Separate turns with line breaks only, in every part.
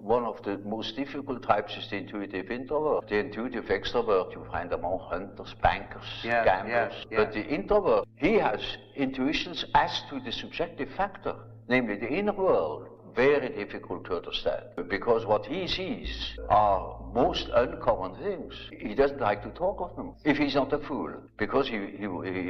One of the most difficult types is the intuitive introvert. The intuitive extrovert, you find among hunters, bankers, gamblers. But the introvert, he has intuitions as to the subjective factor, namely the inner world. Very difficult to understand, because what he sees are most uncommon things. He doesn't like to talk of them, if he's not a fool, because he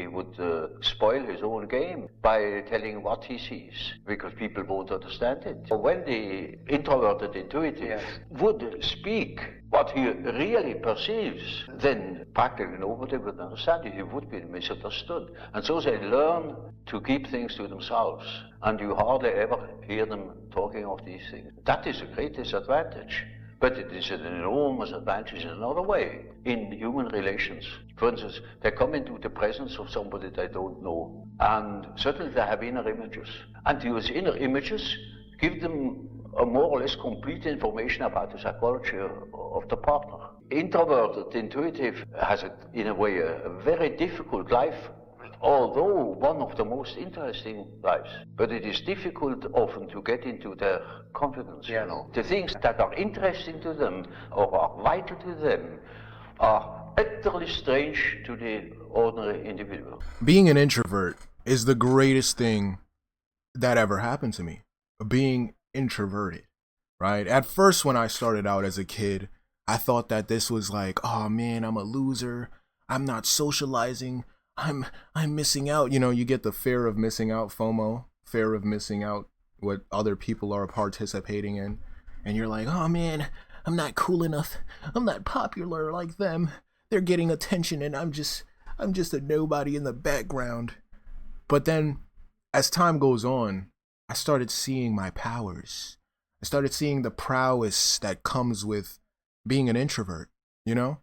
would spoil his own game by telling what he sees, because people won't understand it. So when the introverted intuitive would speak what he really perceives, then practically nobody would understand it. He would be misunderstood. And so they learn to keep things to themselves, and you hardly ever hear them talking of these things. That is a great disadvantage, but it is an enormous advantage in another way in human relations. For instance, they come into the presence of somebody they don't know, and suddenly they have inner images, and those inner images give them a more or less complete information about the psychology of the partner. Introverted intuitive has, in a way, a very difficult life, although one of the most interesting lives. But it is difficult often to get into their confidence, you know. The things that are interesting to them or are vital to them are utterly strange to the ordinary individual.
Being an introvert is the greatest thing that ever happened to me. Being introverted, right? At first, when I started out as a kid, I thought that this was like, oh man, I'm a loser. I'm not socializing. I'm missing out. You know, you get the fear of missing out, FOMO, fear of missing out what other people are participating in. And you're like, oh man, I'm not cool enough. I'm not popular like them. They're getting attention and I'm just a nobody in the background. But then as time goes on, I started seeing my powers. I started seeing the prowess that comes with being an introvert, you know?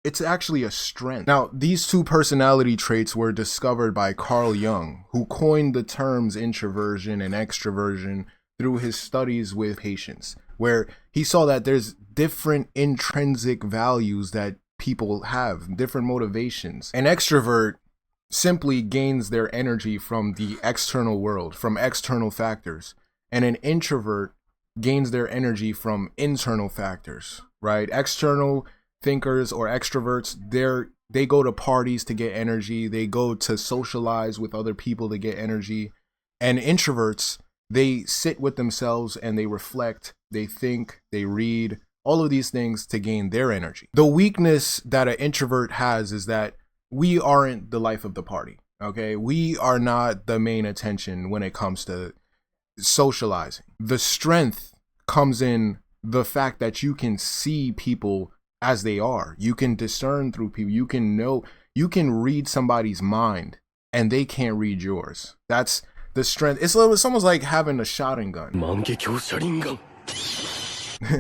It's actually a strength. Now, these two personality traits were discovered by Carl Jung, who coined the terms introversion and extroversion through his studies with patients, where he saw that there's different intrinsic values that people have, different motivations. An extrovert simply gains their energy from the external world, from external factors. And an introvert gains their energy from internal factors, right? External thinkers or extroverts, they go to parties to get energy. They go to socialize with other people to get energy. And introverts, they sit with themselves and they reflect, they think, they read, all of these things to gain their energy. The weakness that an introvert has is that we aren't the life of the party, okay? We are not the main attention when it comes to socializing. The strength comes in the fact that you can see people as they are. You can discern through people. You can know, you can read somebody's mind and they can't read yours. That's the strength. It's almost like having a shotgun.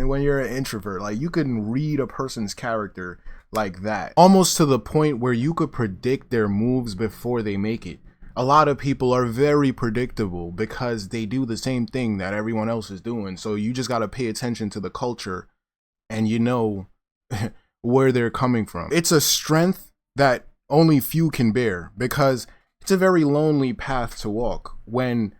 When you're an introvert, like you can read a person's character like that, almost to the point where you could predict their moves before they make it. A lot of people are very predictable because they do the same thing that everyone else is doing. So you just got to pay attention to the culture and you know where they're coming from. It's a strength that only few can bear because it's a very lonely path to walk when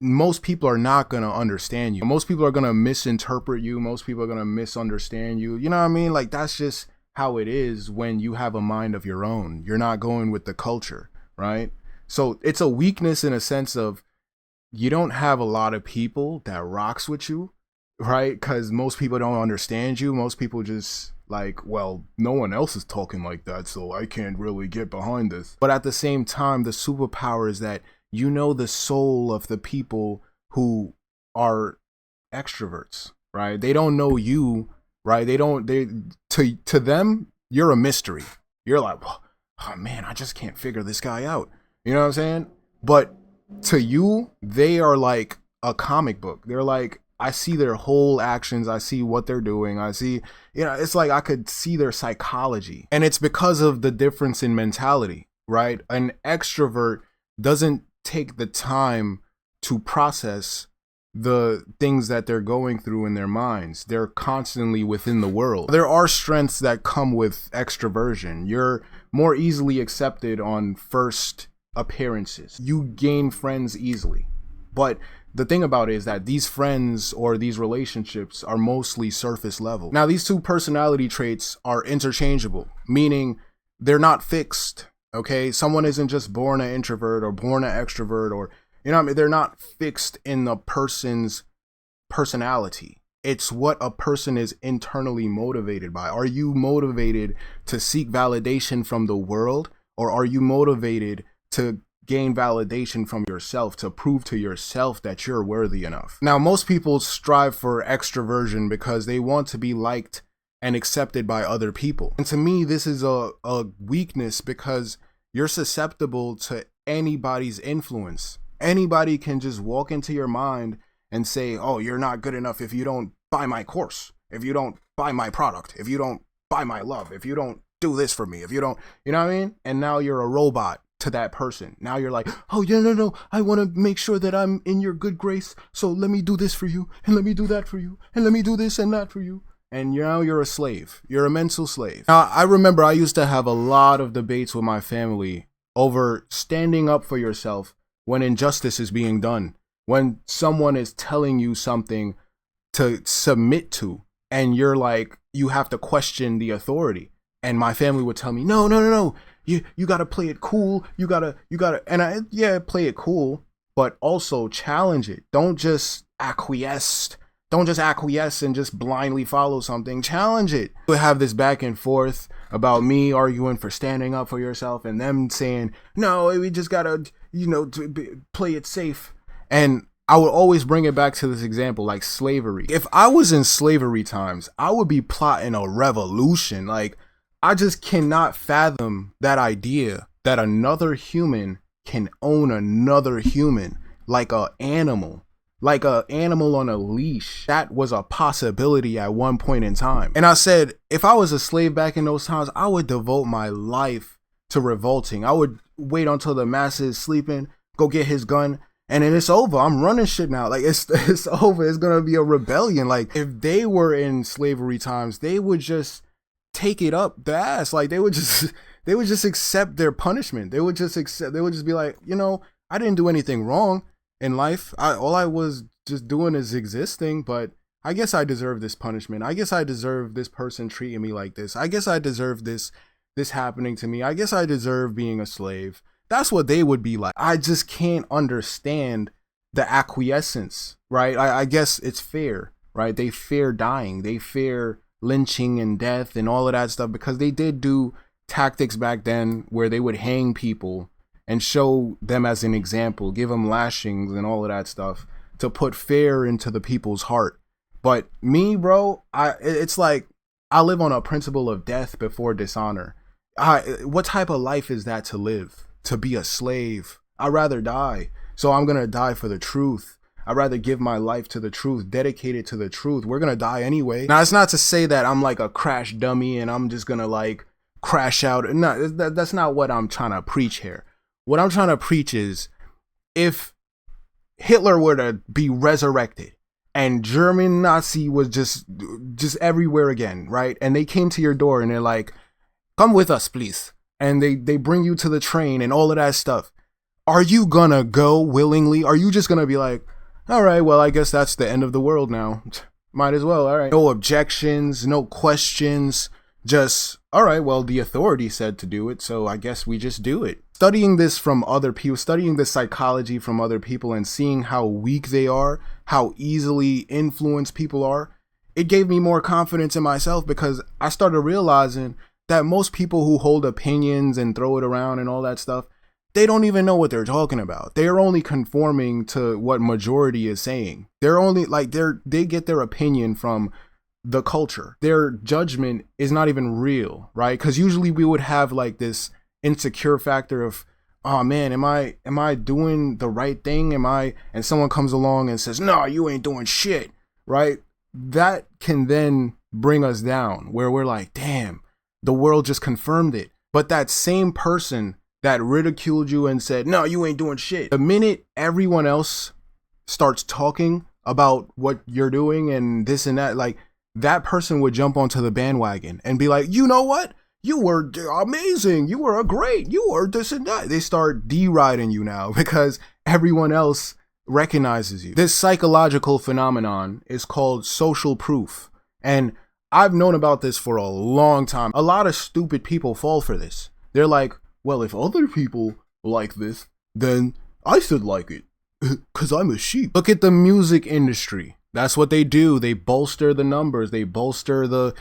most people are not going to understand you. Most people are going to misinterpret you. Most people are going to misunderstand you. You know what I mean? Like that's just how it is when you have a mind of your own. You're not going with the culture, right? So it's a weakness in a sense of you don't have a lot of people that rocks with you, right? Because most people don't understand you. Most people just like, well, no one else is talking like that, so I can't really get behind this. But at the same time, the superpower is that you know the soul of the people who are extroverts, right? They don't know you, right? To them, you're a mystery. You're like, oh man, I just can't figure this guy out. You know what I'm saying? But to you, they are like a comic book. They're like, I see their whole actions. I see what they're doing. I see, you know, it's like I could see their psychology. And it's because of the difference in mentality, right? An extrovert doesn't take the time to process the things that they're going through in their minds. They're constantly within the world. There are strengths that come with extroversion. You're more easily accepted on first appearances. You gain friends easily. But the thing about it is that these friends or these relationships are mostly surface level. Now, these two personality traits are interchangeable, meaning they're not fixed. Okay, someone isn't just born an introvert or born an extrovert, or, you know what I mean? They're not fixed in the person's personality. It's what a person is internally motivated by. Are you motivated to seek validation from the world, or are you motivated to gain validation from yourself, to prove to yourself that you're worthy enough? Now, most people strive for extroversion because they want to be liked and accepted by other people. And to me, this is a weakness, because you're susceptible to anybody's influence. Anybody can just walk into your mind and say, oh, you're not good enough if you don't buy my course, if you don't buy my product, if you don't buy my love, if you don't do this for me, if you don't, you know what I mean? And now you're a robot to that person. Now you're like, oh yeah, no, I want to make sure that I'm in your good grace, so let me do this for you, and let me do that for you, and let me do this and that for you. And now you're a slave. You're a mental slave. Now, I remember I used to have a lot of debates with my family over standing up for yourself when injustice is being done, when someone is telling you something to submit to, and you're like, you have to question the authority. And my family would tell me, no, you gotta play it cool. You gotta, and play it cool, but also challenge it. Don't just acquiesce and just blindly follow something. Challenge it. We have this back and forth about me arguing for standing up for yourself, and them saying, no, we just gotta, play it safe. And I would always bring it back to this example, like slavery. If I was in slavery times, I would be plotting a revolution. Like, I just cannot fathom that idea that another human can own another human like an animal on a leash. That was a possibility at one point in time. And I said, if I was a slave back in those times, I would devote my life to revolting. I would wait until the masses sleeping, go get his gun, and then it's over. I'm running shit now. Like, it's over. It's gonna be a rebellion. Like, if they were in slavery times, they would just take it up the ass. Like, they would just accept their punishment. They would just be like, I didn't do anything wrong in life. All I was just doing is existing, but I guess I deserve this punishment. I guess I deserve this person treating me like this. I guess I deserve this happening to me. I guess I deserve being a slave. That's what they would be like. I just can't understand the acquiescence, right? I guess it's fair, right? They fear dying. They fear lynching and death and all of that stuff, because they did do tactics back then where they would hang people and show them as an example, give them lashings and all of that stuff to put fear into the people's heart. But me, bro, it's like I live on a principle of death before dishonor. What type of life is that to live? To be a slave? I'd rather die. So I'm going to die for the truth. I'd rather give my life to the truth, dedicate it to the truth. We're going to die anyway. Now, it's not to say that I'm like a crash dummy and I'm just going to like crash out. No, that's not what I'm trying to preach here. What I'm trying to preach is, if Hitler were to be resurrected and German Nazi was just everywhere again, right? And they came to your door and they're like, come with us, please. And they bring you to the train and all of that stuff. Are you gonna go willingly? Are you just gonna be like, all right, well, I guess that's the end of the world now. Might as well, all right. No objections, no questions. Just, all right, well, the authority said to do it, so I guess we just do it. Studying this from other people, studying the psychology from other people and seeing how weak they are, how easily influenced people are, it gave me more confidence in myself, because I started realizing that most people who hold opinions and throw it around and all that stuff, they don't even know what they're talking about. They're only conforming to what majority is saying. They're only like, they get their opinion from the culture. Their judgment is not even real, right? Because usually we would have like this insecure factor of, oh man, am I doing the right thing? And someone comes along and says, no, you ain't doing shit, right? That can then bring us down, where we're like, damn, the world just confirmed it. But that same person that ridiculed you and said, no, you ain't doing shit, the minute everyone else starts talking about what you're doing and this and that, like, that person would jump onto the bandwagon and be like, you know what? You were amazing. You were great. You were this and that. They start deriding you now because everyone else recognizes you. This psychological phenomenon is called social proof. And I've known about this for a long time. A lot of stupid people fall for this. They're like, well, if other people like this, then I should like it. Because I'm a sheep. Look at the music industry. That's what they do. They bolster the numbers. They bolster the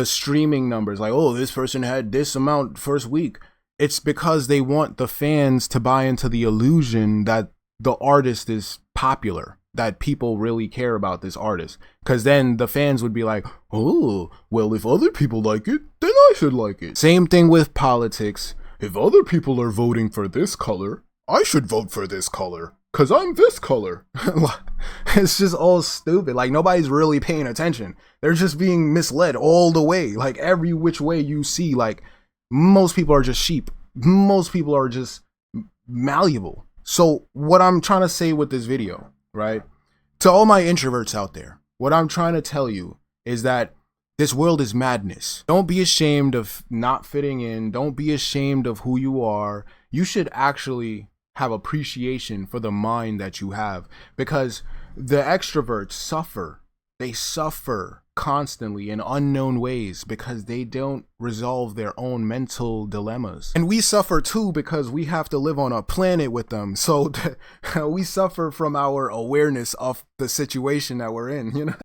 streaming numbers. Like, oh, this person had this amount first week. It's because they want the fans to buy into the illusion that the artist is popular, that people really care about this artist. Because then the fans would be like, oh, well, if other people like it, then I should like it. Same thing with politics. If other people are voting for this color, I should vote for this color. Because I'm this color. It's just all stupid. Like, nobody's really paying attention. They're just being misled all the way. Like, every which way you see, like, most people are just sheep. Most people are just malleable. So what I'm trying to say with this video, right? To all my introverts out there, what I'm trying to tell you is that this world is madness. Don't be ashamed of not fitting in. Don't be ashamed of who you are. You should actually have appreciation for the mind that you have, because the extroverts suffer. They suffer constantly in unknown ways because they don't resolve their own mental dilemmas. And we suffer too because we have to live on a planet with them. So we suffer from our awareness of the situation that we're in, you know?